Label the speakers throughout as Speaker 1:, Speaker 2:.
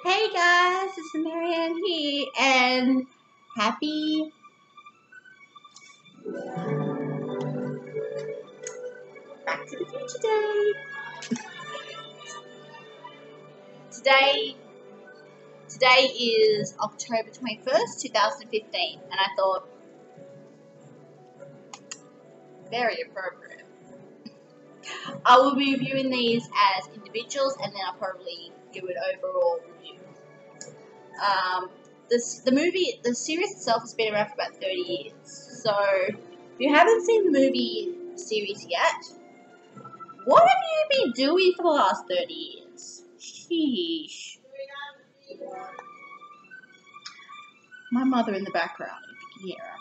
Speaker 1: Hey guys, it's Marianne here, and happy Back to the Future Day. Today, today is October 21st, 2015, and I thought, very appropriate. I will be reviewing these as individuals, and then I'll probably do an overall review. The series itself has been around for about 30 years, so if you haven't seen the movie series yet, what have you been doing for the last 30 years? Sheesh. My mother in the background, if you can hear her.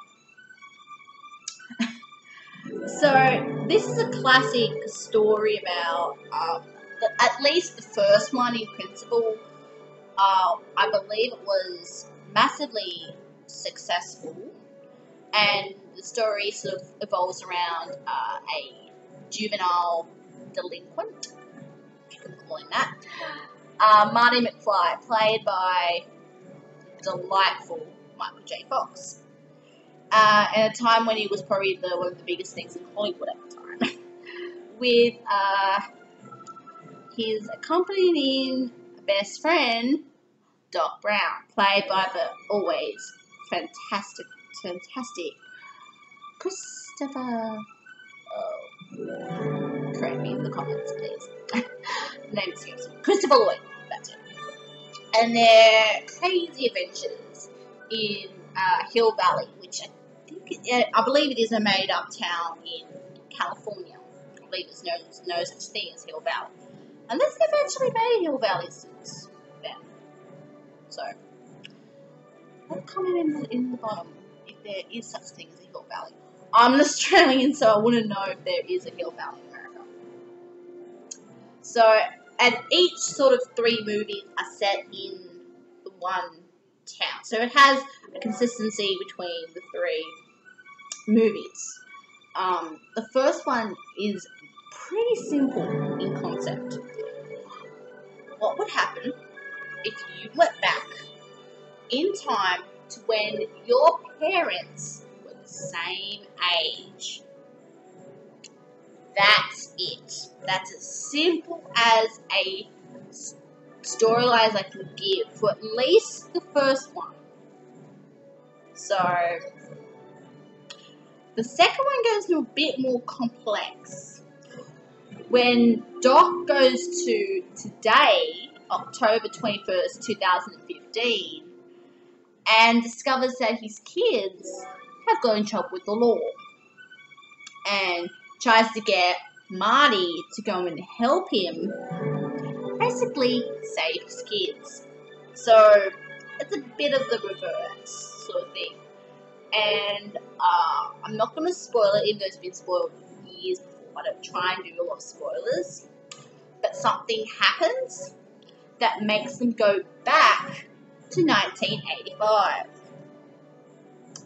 Speaker 1: So, this is a classic story about, at least the first one in principle, I believe it was massively successful, and the story sort of evolves around a juvenile delinquent, if you can call him that, Marty McFly, played by delightful Michael J. Fox, at a time when he was probably one of the biggest things in Hollywood at the time, with his accompanying best friend, Doc Brown, played by the always fantastic Christopher. Correct me in the comments, please. Name escapes me. Christopher Lloyd. That's it. And their crazy adventures in Hill Valley, which I believe it is a made-up town in California. I believe there's no such thing as Hill Valley, unless they've actually made Hill Valley since then. So, I'll comment in the bottom if there is such thing as a Hill Valley. I'm an Australian, so I want to know if there is a Hill Valley in America. So, and each sort of 3 movies are set in the one town. So it has a consistency between the 3 movies. The first one is pretty simple in concept. What would happen if you went back in time to when your parents were the same age? That's it. That's as simple as a storyline as I can give for at least the first one. So, the second one goes into a bit more complex. When Doc goes to today, October 21st, 2015, and discovers that his kids have got in trouble with the law, and tries to get Marty to go and help him basically save his kids. So it's a bit of the reverse sort of thing. And I'm not going to spoil it, even though it's been spoiled years before. I don't try and do a lot of spoilers. But something happens that makes them go back to 1985.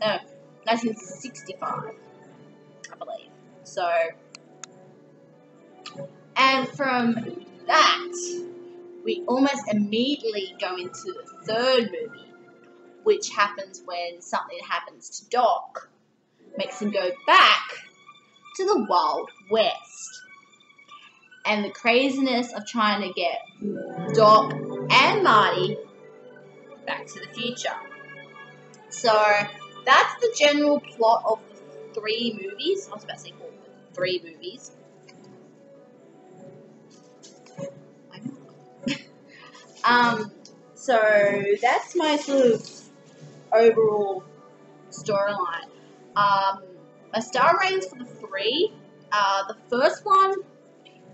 Speaker 1: No, 1965, I believe. So, and from that, we almost immediately go into the third movie, which happens when something happens to Doc makes him go back to the Wild West. And the craziness of trying to get Doc and Marty back to the future. So that's the general plot of the 3 movies. I was about to say 4, but 3 movies. So that's my sort of overall storyline. My star ratings for the 3, the first one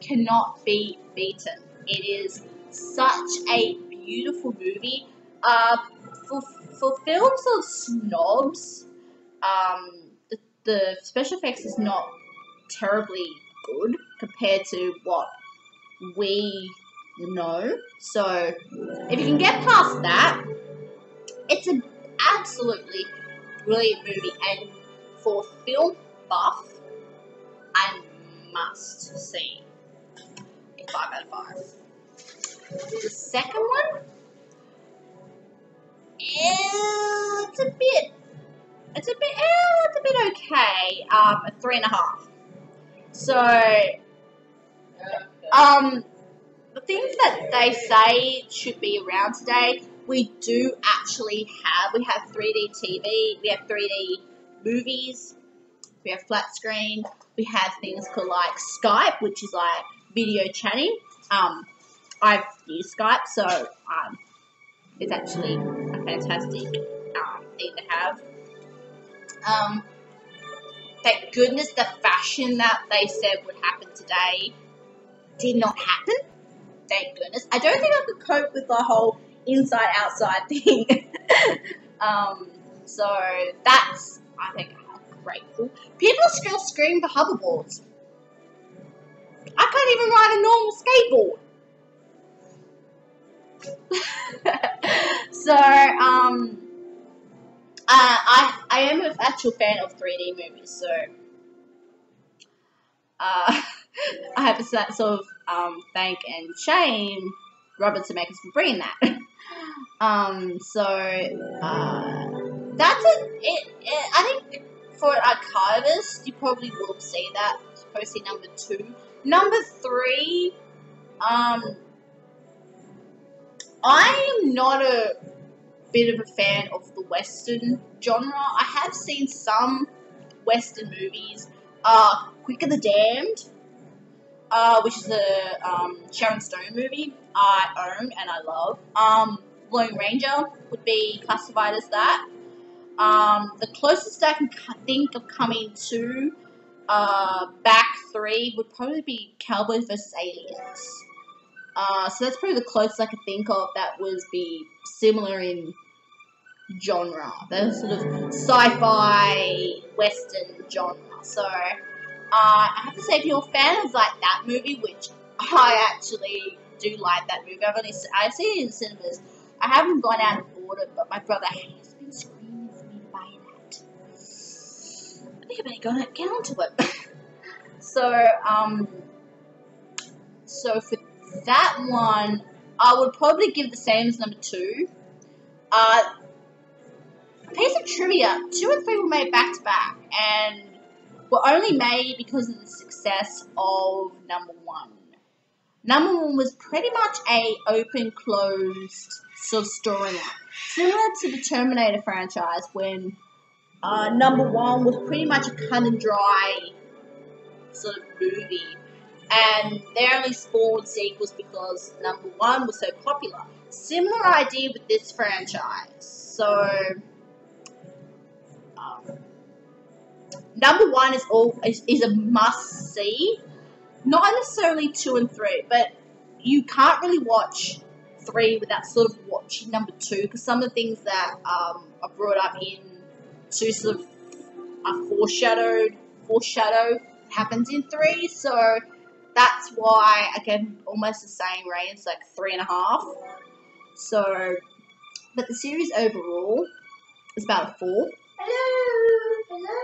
Speaker 1: cannot be beaten. It is such a beautiful movie. For films of snobs, the special effects is not terribly good compared to what we know. So if you can get past that, it's an absolutely brilliant movie, and for film buff, I must see a 5 out of 5. The second one, a 3.5. So, the things that they say should be around today, we do actually have. We have 3D TV, we have 3D movies, we have flat screen, we have things called like Skype, which is like video chatting. I've used Skype, so it's actually a fantastic thing to have. Thank goodness the fashion that they said would happen today did not happen. Thank goodness. I don't think I could cope with the whole inside-outside thing. So that's, I think, grateful. People still scream for hoverboards. I can't even ride a normal skateboard. So, I am an actual fan of 3D movies, so I have to sort of thank and shame Robert Zemeckis for bringing that. That's it. I think for Archivist, you probably will see that. Posting number 2. Number 3, I am not a bit of a fan of the Western genre. I have seen some Western movies. Quick of the Damned, which is a Sharon Stone movie I own and I love. Lone Ranger would be classified as that. The closest I can think of coming to Back 3 would probably be Cowboys vs. Aliens. So that's probably the closest I could think of that would be similar in genre. The sort of sci-fi western genre. So I have to say, if you're a fan of like that movie, which I actually do like that movie, I've seen it in cinemas. I haven't gone out and bought it, but my brother has been screaming for me to buy that. I think I better go and get onto it. So for that one, I would probably give the same as number 2. A piece of trivia: 2 and 3 were made back to back, and were only made because of the success of number 1. Number 1 was pretty much a open-closed sort of storyline, similar to the Terminator franchise, when number 1 was pretty much a cut-and-dry sort of movie, and they only spawned sequels because number 1 was so popular. Similar idea with this franchise. So number 1 is a must see. Not necessarily 2 and 3, but you can't really watch 3 without sort of watching number 2, because some of the things that are brought up in 2 sort of foreshadow happens in 3. So that's why I gave almost the same rating, like 3.5. So, but the series overall is about a 4. Hello.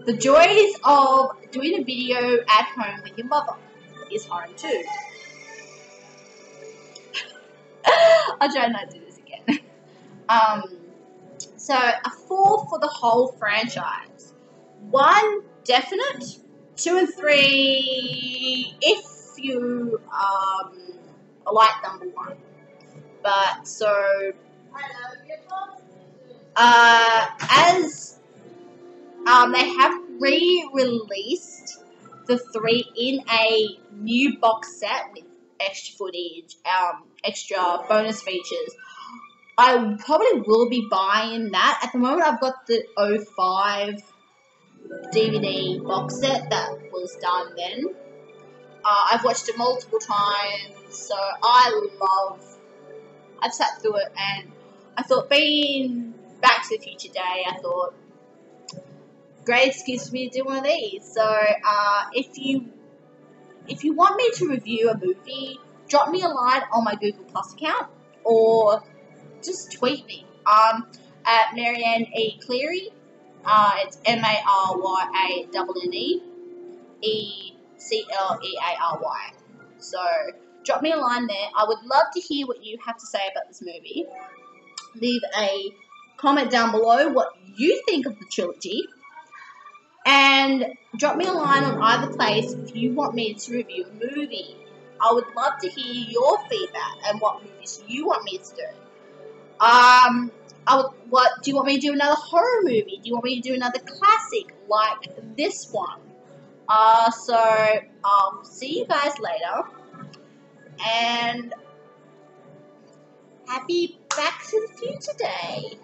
Speaker 1: The joys of doing a video at home with your mother is home too. I'll try not to do this again. So a 4 for the whole franchise. 1 definite. 2 and 3 if you like number 1. But so as they have re-released the 3 in a new box set with extra footage, extra bonus features, I probably will be buying that. At the moment, I've got the 05 DVD box set that was done then. I've watched it multiple times, so I've sat through it, and I thought, being Back to the Future Day, I thought, great excuse for me to do one of these. So if you want me to review a movie, drop me a line on my Google Plus account, or just tweet me at Marianne E. Cleary. It's MARYANNE ECLEARY. So drop me a line there. I would love to hear what you have to say about this movie. Leave a comment down below what you think of the trilogy. And drop me a line on either place if you want me to review a movie. I would love to hear your feedback and what movies you want me to do. What do you want me to do? Another horror movie? Do you want me to do another classic like this one? So I'll see you guys later, and happy Back to the Future Day.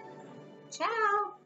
Speaker 1: Ciao.